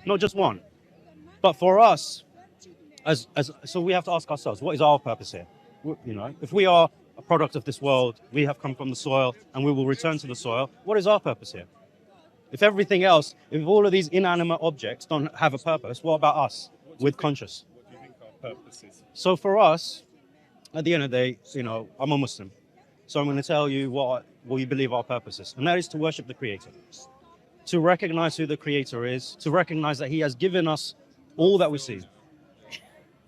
not just one. But for us, so we have to ask ourselves, what is our purpose here? You know, if we are a product of this world, we have come from the soil and we will return to the soil, what is our purpose here? If everything else, if all of these inanimate objects don't have a purpose, what about us with conscious? What do you think our purpose is? So for us, at the end of the day, you know, I'm a Muslim. So I'm going to tell you what we believe our purpose is. And that is to worship the Creator. To recognize who the Creator is. To recognize that He has given us all that we see.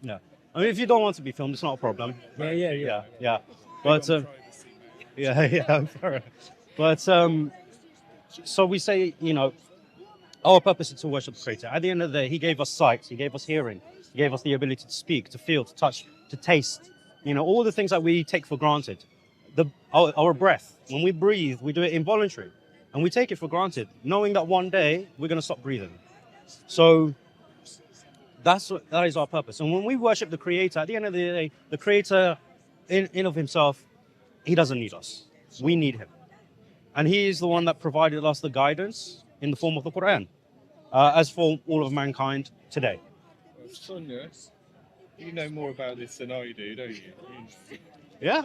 Yeah. I mean, if you don't want to be filmed, it's not a problem. Yeah. But, yeah. But, so we say, you know, our purpose is to worship the Creator. At the end of the day, He gave us sight, He gave us hearing, He gave us the ability to speak, to feel, to touch, to taste. You know, all the things that we take for granted. Our breath, when we breathe, we do it involuntary. And we take it for granted, knowing that one day we're going to stop breathing. So that is our purpose. And when we worship the Creator, at the end of the day, the Creator in of Himself, He doesn't need us. We need Him. And He is the one that provided us the guidance in the form of the Quran, as for all of mankind today. Well, Sonia, you know more about this than I do, don't you? Yeah?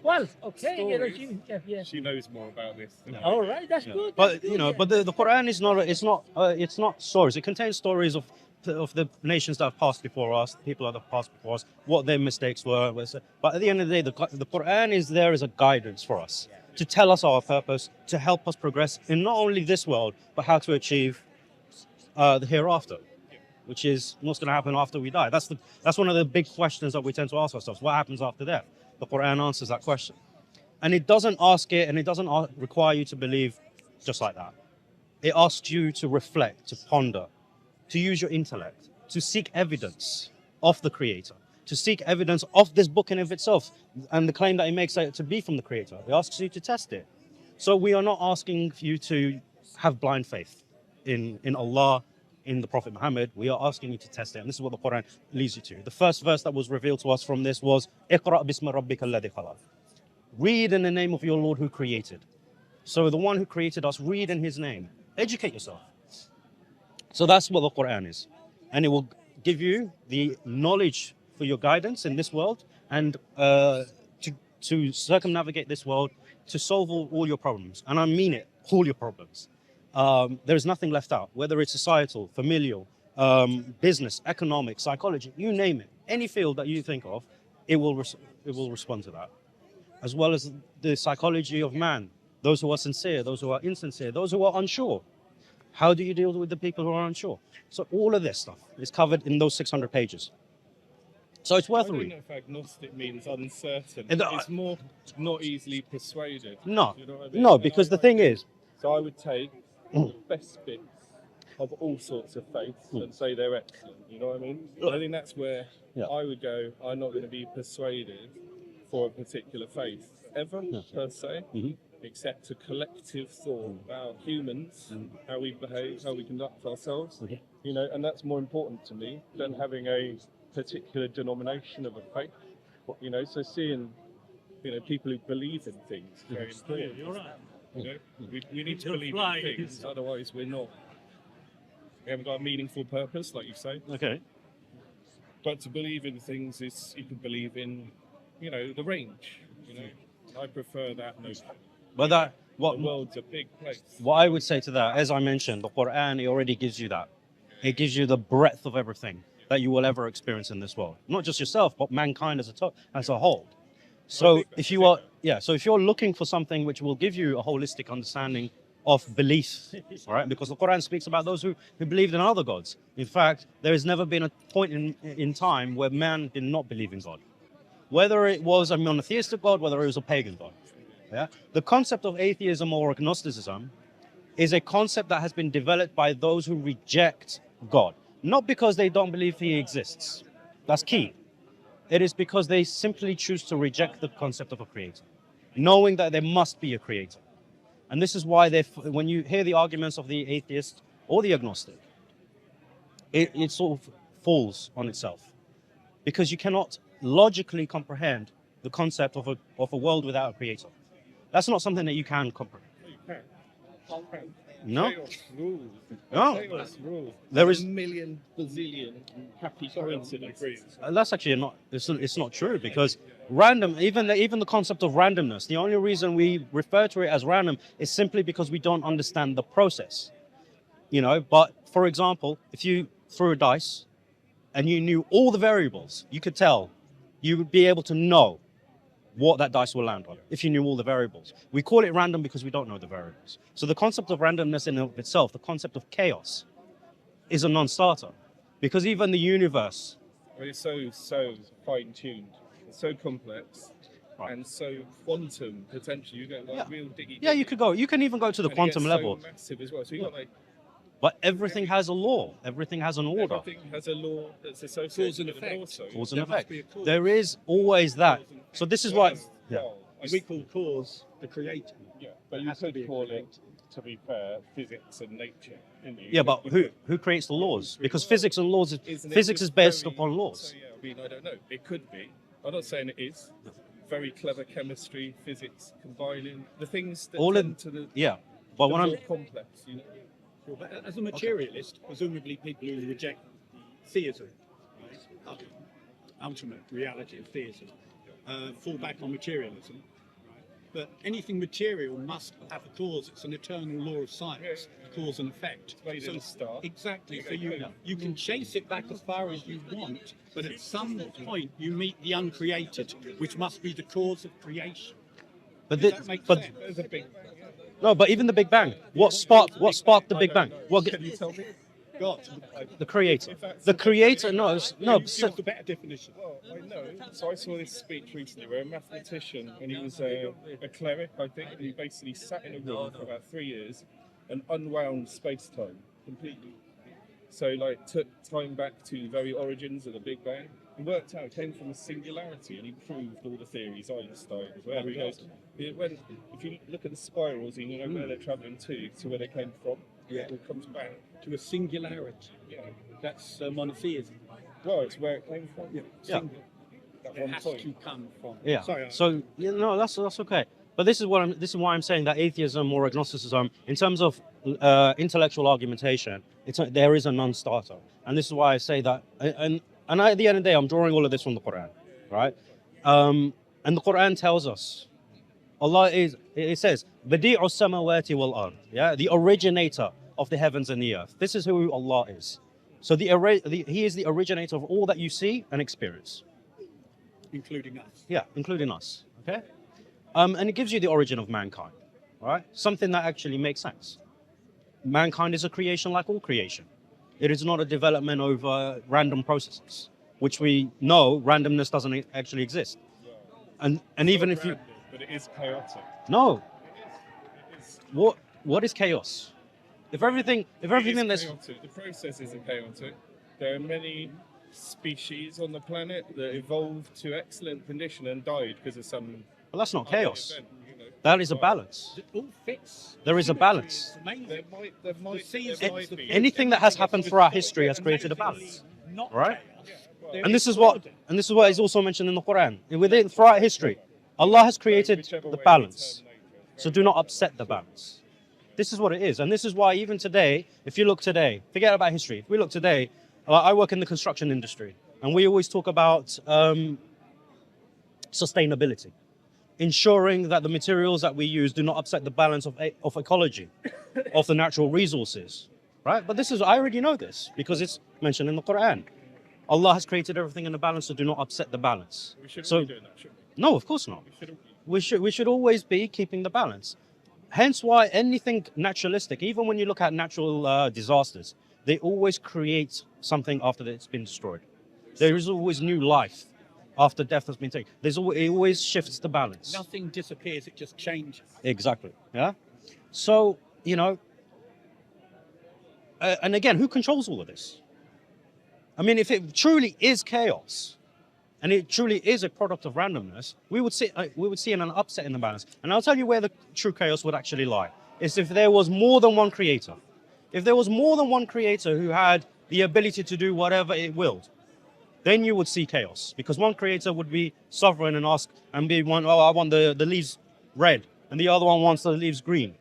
Well, okay. She knows more about this than I do. All right, that's good. But you know, but the Quran is not. It's not stories. It contains stories of the nations that have passed before us, the people that have passed before us, what their mistakes were. But at the end of the day, the Quran is there as a guidance for us to tell us our purpose, to help us progress in not only this world, but how to achieve the hereafter, which is what's going to happen after we die. That's one of the big questions that we tend to ask ourselves. What happens after death? The Quran answers that question. And it doesn't ask it, and it doesn't require you to believe just like that. It asks you to reflect, to ponder, to use your intellect, to seek evidence of the Creator, to seek evidence of this book in of itself, and the claim that it makes it to be from the Creator. It asks you to test it. So we are not asking you to have blind faith in Allah, in the Prophet Muhammad. We are asking you to test it, and this is what the Quran leads you to. The first verse that was revealed to us from this was "Iqra bismi rabbika alladhi khalaq." Read in the name of your Lord who created. So the one who created us, read in His name. Educate yourself. So that's what the Quran is, and it will give you the knowledge for your guidance in this world, and to circumnavigate this world, to solve all your problems. And I mean it, all your problems. There is nothing left out, whether it's societal, familial, business, economic, psychology, you name it. Any field that you think of, it will respond to that. As well as the psychology of man, those who are sincere, those who are insincere, those who are unsure. How do you deal with the people who are unsure? So all of this stuff is covered in those 600 pages. So it's worth a I don't read. know if agnostic means uncertain. And It's more not easily persuaded. No, You know what I mean? no, And because I the thing think- is, So I would take the best bits of all sorts of faiths and say they're excellent. You know what I mean? I think that's where Yeah. I would go. I'm not going to be persuaded for a particular faith ever, per se, except a collective thought about humans, how we behave, how we conduct ourselves. You know, and that's more important to me than having a particular denomination of a faith. You know, so seeing, you know, people who believe in things is very important. You're right. You know, we need to You're believe right. in things, otherwise we haven't got a meaningful purpose, like you say. okay, But to believe in things is, you can believe in, you know, the range. You know, I prefer that notion. but The what world's a big place. I would say to that, as I mentioned, the Quran, it already gives you that. It gives you the breadth of everything that you will ever experience in this world. Not just yourself, but mankind as a whole. So if you're looking for something which will give you a holistic understanding of belief, all right? Because the Quran speaks about those who believed in other gods. In fact, there has never been a point in time where man did not believe in God. Whether it was a monotheistic God, whether it was a pagan God. Yeah? The concept of atheism or agnosticism is a concept that has been developed by those who reject God. Not because they don't believe He exists. That's key. It is because they simply choose to reject the concept of a creator, knowing that there must be a creator. And this is why when you hear the arguments of the atheist or the agnostic, it sort of falls on itself. Because you cannot logically comprehend the concept of a world without a creator. That's not something that you can comprehend. You can. No. Chaos rules. No. Chaos rules. There There's is- a million, bazillion happy coincidences. That's actually not. It's not true because random. Even the concept of randomness. The only reason we refer to it as random is simply because we don't understand the process. But for example, if you threw a dice and you knew all the variables, you could tell. You would be able to know what that dice will land on if you knew all the variables. We call it random because we don't know the variables. So the concept of randomness in and of itself, the concept of chaos, is a non-starter because even the universe. It's so fine-tuned, it's so complex, Right. and so quantum potentially. You get like Yeah. real diggy. Yeah, you could go. You can even go to the and it quantum gets level. So massive as well. So you got like But everything has a law. Everything has an order. everything has a law that's Cause associated and with it effect. also. Cause and There must effect. be a cause. There is always that. So this is why. Yeah. Well, We call cause the creator. yeah, but It you has to be could a call it, creator. to be fair, physics and nature. couldn't you? Yeah, but You who could- who creates the laws? Because physics and laws. Isn't it Physics is just based very- upon laws. So, yeah, I mean, I don't know. It could be. I'm not saying it is. Very clever chemistry, physics, combining the things that All in- tend to the, Yeah, but the when I'm more complex, you know. Sure, but as a materialist, presumably people who reject theism, right, ultimate reality of theism, fall back on materialism. Right? But anything material must have a cause. It's an eternal law of science, cause and effect. Made in a star. Exactly. So you can chase it back as far as you want, but at some point you meet the uncreated, which must be the cause of creation. but Does thi- that make but sense? There's a big. no, but even the Big Bang. What sparked the Big Bang? What Can you tell me? God, the creator? If that's The creator. No, no. give So, us a better definition. Well, I know. So I saw this speech recently where a mathematician, and he was a cleric, I think, and he basically sat in a room for about 3 years and unwound space-time completely. So, like, took time back to the very origins of the Big Bang and worked out, came from a singularity, and he proved all the theories, Einstein, wherever he goes. If you look at the spirals, you know where they're travelling to where they came from. Yeah. It comes back. To a singularity. Yeah. That's monotheism. Well, it's where it came from. Yeah. Singular. That It one has point. to come from. yeah. Sorry. So no, that's okay. But this is why I'm saying that atheism or agnosticism, in terms of intellectual argumentation, there is a non-starter, and this is why I say that. And at the end of the day, I'm drawing all of this from the Quran, right? And the Quran tells us, Allah is. It says, "Badi'us samawati wal ard." Yeah, the originator of the heavens and the earth. This is who Allah is. So He is the originator of all that you see and experience. Including us. Yeah, including us. Okay, and it gives you the origin of mankind, right? Something that actually makes sense. Mankind is a creation like all creation. It is not a development over random processes, which we know randomness doesn't actually exist. And even if you Random, but it is chaotic. no, It is what is chaos? If everything that's chaotic. The processes are chaotic. There are many species on the planet that evolved to excellent condition and died because of some well, that's not chaos. event, you know. That is a balance. It all fits. There is a balance. It's amazing. There might seasons be. Anything that has happened throughout history has created a balance. Not Right? chaos. There And this is what is also mentioned in the Quran. Within throughout history, Allah has created Whichever the way balance. we turn nature. So do not upset the balance. This is what it is. And this is why even today, if you look today, forget about history. If we look today, I work in the construction industry, and we always talk about sustainability, ensuring that the materials that we use do not upset the balance of ecology, of the natural resources, right? But I already know this because it's mentioned in the Quran. Allah has created everything in a balance, so do not upset the balance. We shouldn't So be doing that, should we? no, of course not. We shouldn't be. We should always be keeping the balance. Hence why anything naturalistic, even when you look at natural disasters, they always create something after it's been destroyed. There is always new life after death has been taken. It always shifts the balance. Nothing disappears, it just changes. Exactly. Yeah. So, and again, who controls all of this? I mean, if it truly is chaos, and it truly is a product of randomness, we would see an upset in the balance. And I'll tell you where the true chaos would actually lie. Is if there was more than one creator. If there was more than one creator who had the ability to do whatever it willed, then you would see chaos. Because one creator would be sovereign and ask and be one, oh, I want the leaves red, and the other one wants the leaves green.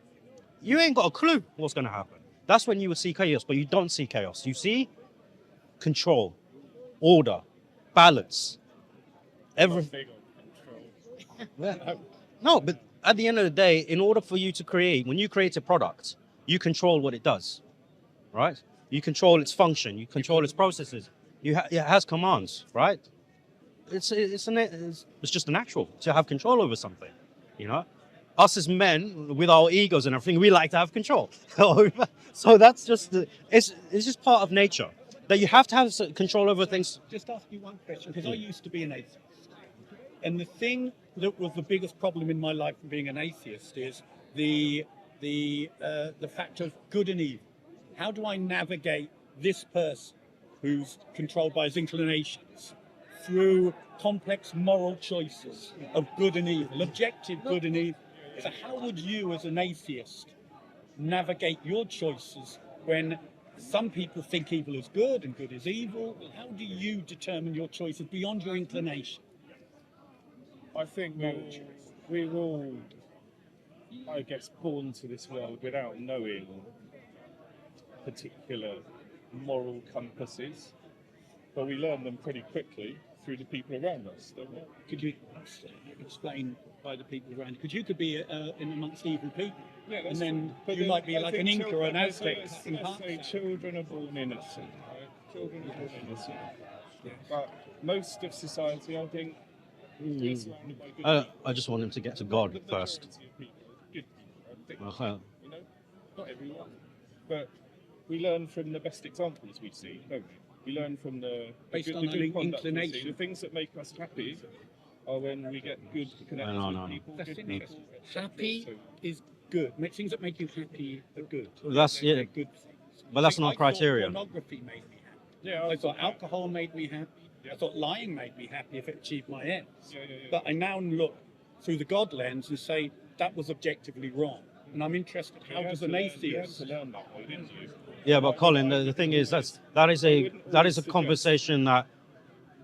you ain't got a clue what's going to happen. That's when you would see chaos, but you don't see chaos. You see control, order, balance, everything. No, but at the end of the day, in order for you to create, when you create a product, you control what it does, right? You control its function, you control its processes. It has commands, right? It's just natural to have control over something, you know. Us as men, with our egos and everything, we like to have control. So that's just it's just part of nature that you have to have control over things. Just ask you one question, because I used to be an atheist, and the thing that was the biggest problem in my life from being an atheist is the fact of good and evil. How do I navigate this person who's controlled by his inclinations through complex moral choices of good and evil, objective good and evil? So how would you, as an atheist, navigate your choices when some people think evil is good and good is evil? How do you determine your choices beyond your inclination? I think we're all, I guess, born to this world without knowing particular moral compasses, but we learn them pretty quickly through the people around us, don't we? Could you explain by the people around you? Because you could be in amongst evil people, and then you might be like an Inca or an Aztec. Children are born innocent, right? Children are born innocent. But most of society, I think, is surrounded by good people. I just want him to get to God first. Good people, I think. You know, not everyone, but we learn from the best examples we see, don't we? We learn from the Based good, on the good an conduct we see. inclination. The things that make us happy are when we get good connections No. with people. That's good interesting. people. Happy So, is good. Things that make you happy are good. That's They're good things. but that's I not thought criteria. Pornography made me happy. yeah, I thought alcohol made me happy. I thought lying made me happy if it achieved my ends. Yeah. But I now look through the God lens and say that was objectively wrong. And I'm interested, how does an You had atheist... to learn that, though, didn't you? Yeah, but Colin, the thing is that is a conversation that,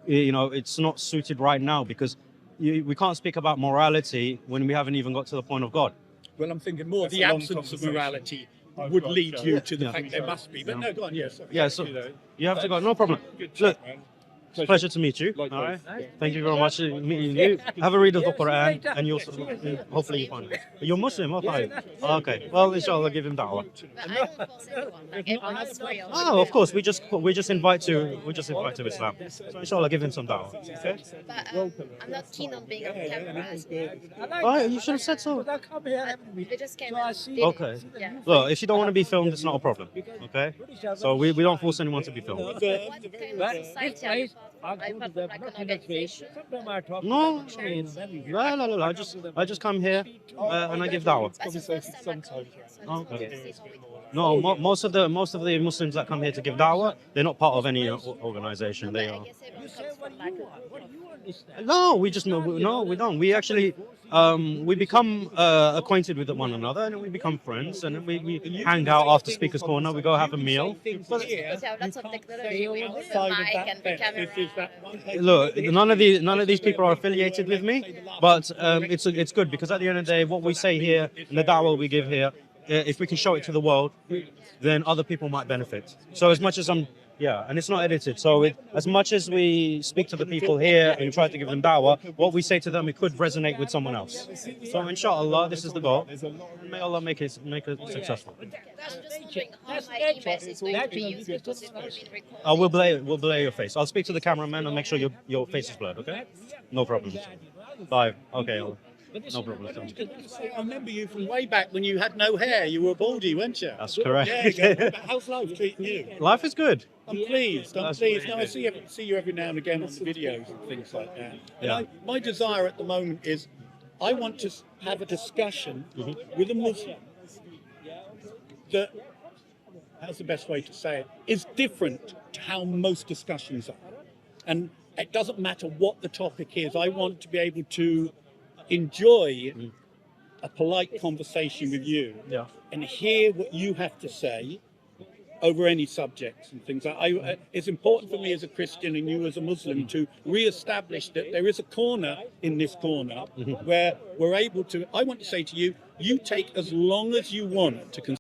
you know, it's not suited right now, because we can't speak about morality when we haven't even got to the point of God. Well, I'm thinking more That's the a long absence of conversation. morality I've would got lead to you go. to the Yeah. fact there must be. But no, go on, yes. Yeah, so you have to go. No problem. Good Look, chat, man. pleasure to meet you. Likewise. All right. Thank you very much for meeting you. Have a read of the Quran, and you'll hopefully you find it. You're Muslim, okay? Okay. Well, inshallah, give him da'wah. But I don't force anyone. Like everyone's free. Oh, of course. We just invite to Islam. So inshallah, give him some da'wah. Okay. But I'm not keen on being on camera. Oh, you should have said so. I come here every week. They just came So I and see- did it. Okay. Yeah. Look, if you don't want to be filmed, it's not a problem. Okay. So we don't force anyone to be filmed. What kind of society are you part of? Are you part of like an organization? No, no. I just come here and I give da'wah. That's the first time I come here, so I just Oh, wanted okay. to see how it was. No, most of the Muslims that come here to give da'wah, they're not part of any organization. They But I are. guess everyone comes from like a No, we don't. We actually we become acquainted with one another, and we become friends, and we hang out after Speaker's Corner. We go have a meal. because you have lots of technology with the mic and the camera. Look, none of these people are affiliated with me, but it's good, because at the end of the day, what we say here and the da'wah we give here, if we can show it to the world, then other people might benefit. So as much as and it's not edited. So as much as we speak to the people here and try to give them da'wah, what we say to them, it could resonate with someone else. So inshallah, this is the goal. May Allah make it successful. I'm just wondering how my email is going to be used because it's not been recorded. We'll blur your face. I'll speak to the cameraman and make sure your face is blurred. Okay? No problem. Bye. Okay. No problem. I remember you from way back when you had no hair. You were baldy, weren't you? That's correct. Yeah, but how's life treating you? Life is good. I'm pleased. I'm That's pleased. great. No, I see you every now and again on the videos and things like that. Yeah. And my desire at the moment is, I want to have a discussion with a Muslim that, how's the best way to say it, is different to how most discussions are. And it doesn't matter what the topic is. I want to be able to enjoy a polite conversation with you Yeah. and hear what you have to say over any subjects and things. It's important for me as a Christian and you as a Muslim to re-establish that there is a corner in this corner where we're able to, I want to say to you, You take as long as you want to